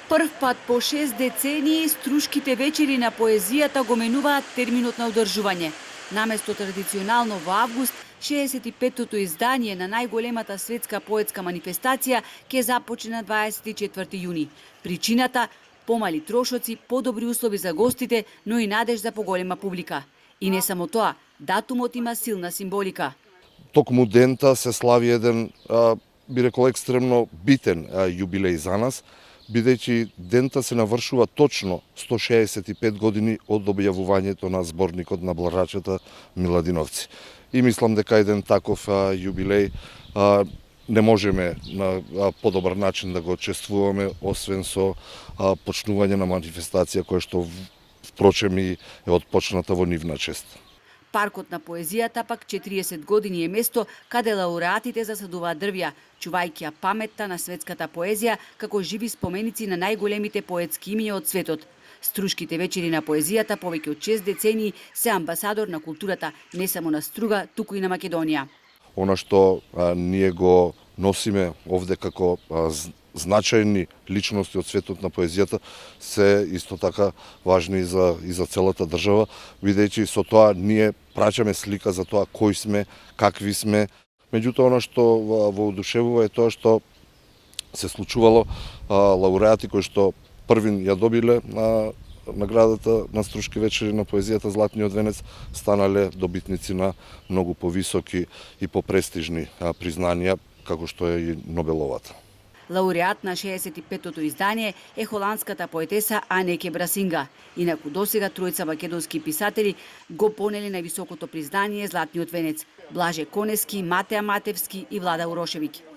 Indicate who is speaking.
Speaker 1: Прв пат по 6 децении струшките вечери на поезијата го менуваат терминот на одржување. Наместо традиционално во август, 65-тото издание на најголемата светска поетска манифестација ќе започне на 24 јуни. Причината – помали трошоци, подобри услови за гостите, но и надеж за поголема публика. И не само тоа, датумот има силна символика.
Speaker 2: Токму дента се слави еден, би рекол, екстремно битен јубилеј за нас, бидејќи дента се навршува точно 165 години од објавувањето на зборникот на Бларачета Миладиновци. И мислам дека еден таков јубилеј не можеме на подобар начин да го чествуваме, освен со почнување на манифестација која што впрочем и е отпочната во нивна чест.
Speaker 1: Паркот на поезијата пак 40 години е место каде лауреатите засадуваат дрвја, чувајќи ја паметта на светската поезија како живи споменици на најголемите поетски имиња од светот. Струшките вечери на поезијата повеќе од 6 децении се амбасадор на културата не само на Струга, туку и на Македонија.
Speaker 2: Она што ние го носиме овде како значајни личности од светот на поезијата се исто така важни и за целата држава, бидејќи со тоа ние праќаме слика за тоа кои сме, какви сме. Меѓутоа, она што воодушевува е тоа што се случувало лауреати кои што првин ја добиле наградата на Струшки вечери на поезијата Златниот венец станале добитници на многу повисоки и попрестижни признанија, како што е и Нобеловата.
Speaker 1: Лауреат на 65-тото издание е холандската поетеса Анеке Брасинга. Инаку досега тројца македонски писатели го понели највисокото признание Златниот венец: Блаже Конески, Матеа Матевски и Влада Урошевиќ.